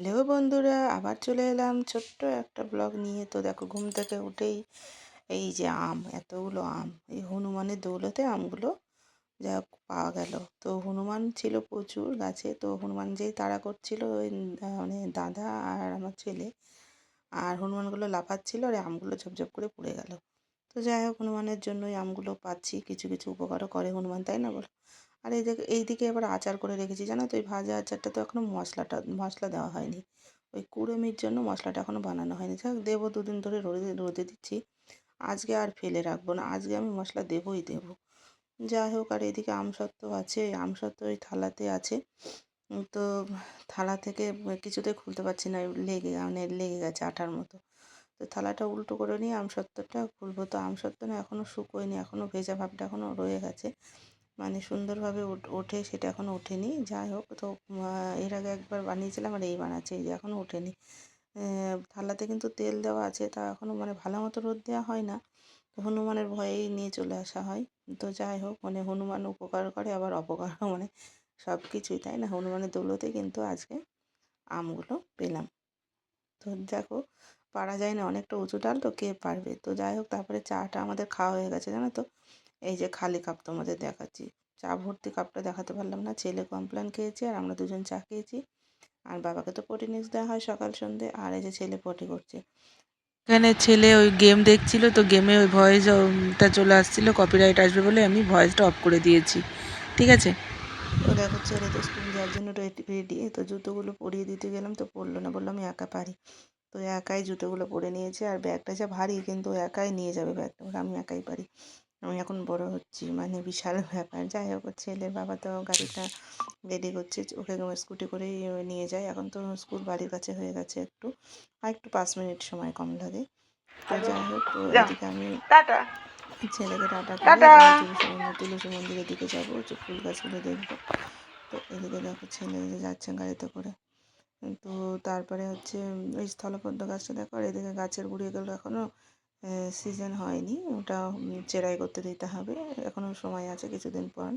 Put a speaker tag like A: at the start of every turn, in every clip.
A: Hello বন্ধুরা, আবার চলে এলাম ছোট্ট একটা ব্লগ নিয়ে। তো দেখো, ঘুম থেকে উঠেই এই যে এতগুলো আম, এই হনুমানের দৌলতে আমগুলো যা হোক পাওয়া গেল। তো হনুমান ছিল প্রচুর গাছে। তো হনুমান যেই তাড়া করছিল ওই মানে দাদা আর আমার ছেলে, আর হনুমানগুলো লাফাচ্ছিল আর এই আমগুলো ঝপঝপ করে পড়ে গেল। তো যাই হোক, হনুমানের জন্য এই আমগুলো পাচ্ছি, কিছু কিছু উপকারও করে হনুমান, তাই না বলো? আর এইদিকে এবার আচার করে রেখেছি, জানো তো? ওই ভাজা আচারটা তো এখনও মশলা দেওয়া হয়নি। ওই কুড়েমির জন্য মশলাটা এখনও বানানো হয়নি। যাই হোক, দেবো, দুদিন ধরে রোদে রোদে দিচ্ছি। আজকে আর ফেলে রাখবো না, আজকে আমি মশলা দেবই দেবো। যাই হোক, আর এদিকে আমসত্ত্ব আছে, আমসত্ত্ব ওই থালাতে আছে। তো থালা থেকে কিছুতে খুলতে পারছি না, লেগে গেছে আঠার মতো। তো থালাটা উল্টো করে নিয়ে আমসত্ত্বটা খুলবো। তো আমসত্ত্ব না এখনও শুকোয়নি, এখনও ভেজা ভাবটা এখনও রয়ে গেছে, মানে সুন্দরভাবে ওঠে সেটা এখনও ওঠেনি। যাই হোক, তো এর আগে একবার বানিয়েছিলাম আর এই বানাচ্ছি, এই যে এখনও ওঠেনি। থালাতে কিন্তু তেল দেওয়া আছে, তা এখনও মানে ভালো মতো রোদ দেওয়া হয় না। হনুমানের ভয়েই নিয়ে চলে আসা হয়। তো যাই হোক, মানে হনুমান উপকার করে আবার অপকারও, মানে সব কিছুই, তাই না? হনুমানের দৌলতে কিন্তু আজকে আমগুলো পেলাম। তো দেখো, পারা যায় না, অনেকটা উঁচু ডাল, তো কে পারবে? তো যাই হোক, তারপরে চাটা আমাদের খাওয়া হয়ে গেছে, জানো তো? এই যে খালি কাপ তোমাদের দেখাচ্ছি, চা ভর্তি কাপটা দেখাতে পারলাম না। ছেলে কমপ্লেন খেয়েছে আর আমরা দুজন চা খেয়েছি। আর বাবাকে তো পটি মিক্স দেওয়া হয় সকাল সন্ধে। আর এই যে ছেলে পটি করছে, এখানে ছেলে ওই গেম দেখছিল, তো গেমে ওই ভয়েসটা চলে আসছিলো, কপিরাইট আসবে বলে আমি ভয়েসটা অফ করে দিয়েছি। ঠিক আছে। তো দেখো, ছেলে তো স্কুল যাওয়ার জন্য রেডি। তো জুতোগুলো পরিয়ে দিতে গেলাম, তো পরলো না, বললো আমি একা পারি। তো একাই জুতোগুলো পরে নিয়েছে। আর ব্যাগটা যা ভারী, কিন্তু একাই নিয়ে যাবে ব্যাগটা, ওরা আমি একাই পারি। আমি এখন বড় হচ্ছি, মানে বিশাল ব্যাপার। যাই হোক, ছেলের বাবা তো গাড়িটা রেডি করছে, ওকে স্কুটি করেই নিয়ে যায়। এখন তো স্কুল বাড়ির কাছে হয়ে গেছে একটু, আর একটু 5 মিনিট সময় কম লাগে। তো যাই হোক, তো এদিকে আমি ছেলেকে টাটা করে তুলসী মন্দিরের দিকে যাবো, যে ফুল গাছগুলো দেখবো। তো এদিকে দেখো, ছেলে যে যাচ্ছে গাড়িতে করে। তো তারপরে হচ্ছে ওই স্থলপদ্ম গাছটা দেখো, আর এদিকে গাছের গুঁড়িগুলো এখনও সিজন হয়নি, ওটা চেরাই করতে দিতে হবে, এখনও সময় আছে কিছুদিন পর।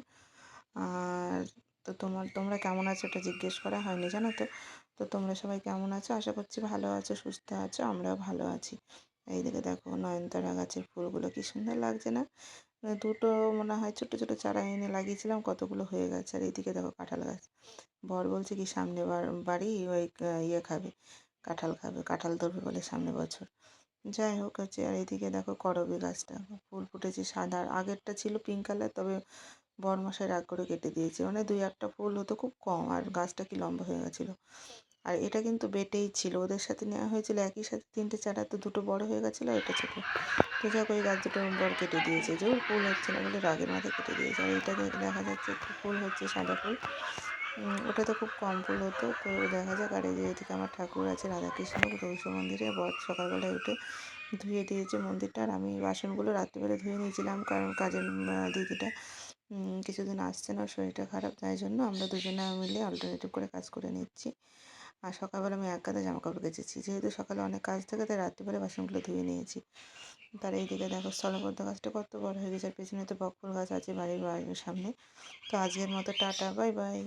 A: আর তো তোমরা কেমন আছো ওটা জিজ্ঞেস করা হয়নি, জানো তো? তো তোমরা সবাই কেমন আছো? আশা করছি ভালো আছো, সুস্থ আছো, আমরাও ভালো আছি। এইদিকে দেখো, নয়নতারা গাছের ফুলগুলো কি সুন্দর লাগছে না? দুটো মনে হয় ছোটো ছোটো চারা এনে লাগিয়েছিলাম, কতগুলো হয়ে গেছে। আর এইদিকে দেখো, কাঁঠাল গাছ। বর বলছে কি সামনে বাড়ি ওই ইয়ে খাবে, কাঁঠাল খাবে, কাঁঠাল ধরবে বলে সামনে বছর। যাই হোক, হচ্ছে আর এইদিকে দেখো, করবী গাছটা ফুল ফুটেছে সাদা, আগেরটা ছিল পিঙ্ক কালার, তবে বরমশাই রাগ করে কেটে দিয়েছে, মানে 2-1টা ফুল হতো, খুব কম, আর গাছটা কি লম্বা হয়ে গেছিলো। আর এটা কিন্তু বেটেই ছিল, ওদের সাথে নেওয়া হয়েছিল একই সাথে 3টে চারা, তো দুটো বড় হয়ে গেছিলো, এটা ছোটো। তো যাক, ওই গাছ দুটো বর কেটে দিয়েছে, যে ওর ফুল হচ্ছে না বলে রাগের মাথায় কেটে দিয়েছে। আর এইটা দেখা যাচ্ছে একটু ফুল হচ্ছে, সাদা ফুল, ওটাতে খুব কম ফুল হতো। তো দেখা যাক। আর এই যে এদিকে আমার ঠাকুর আছে, রাধাকৃষ্ণ, তুলসী মন্দিরে বর সকালবেলায় উঠে ধুয়ে দিয়েছে মন্দিরটা। আর আমি বাসনগুলো রাত্রিবেলা ধুয়ে নিয়েছিলাম, কারণ কাজের দিদিটা কিছুদিন আসছে না, শরীরটা খারাপ, তাই জন্য আমরা দুজনে মিলে অল্টারনেটিভ করে কাজ করে নিচ্ছি। আর সকালবেলা আমি এক কাঁধে জামা কাপড় কেচেছি, যেহেতু সকালে অনেক কাজ থাকে, তাই রাত্রিবেলা বাসনগুলো ধুয়ে নিয়েছি। তার এইদিকে দেখো, স্থলপদ্ম গাছটা কত বড় হয়ে গেছে, আর পেছনে তো বকুল গাছ আছে বাড়ির সামনে। তো আজকের মতো টাটা, বাই বাই।